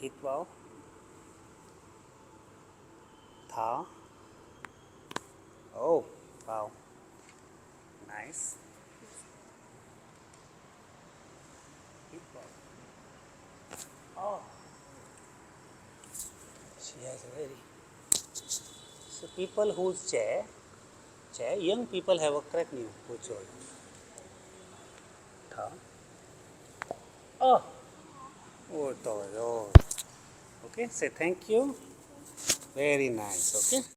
hit bow, tha. Oh, wow, nice. Hit bow. Oh, she has a very. So people whose chair, young people have a crack new who's old. Tha. Oh, oh, oh. Okay, say thank you. Very nice. Okay.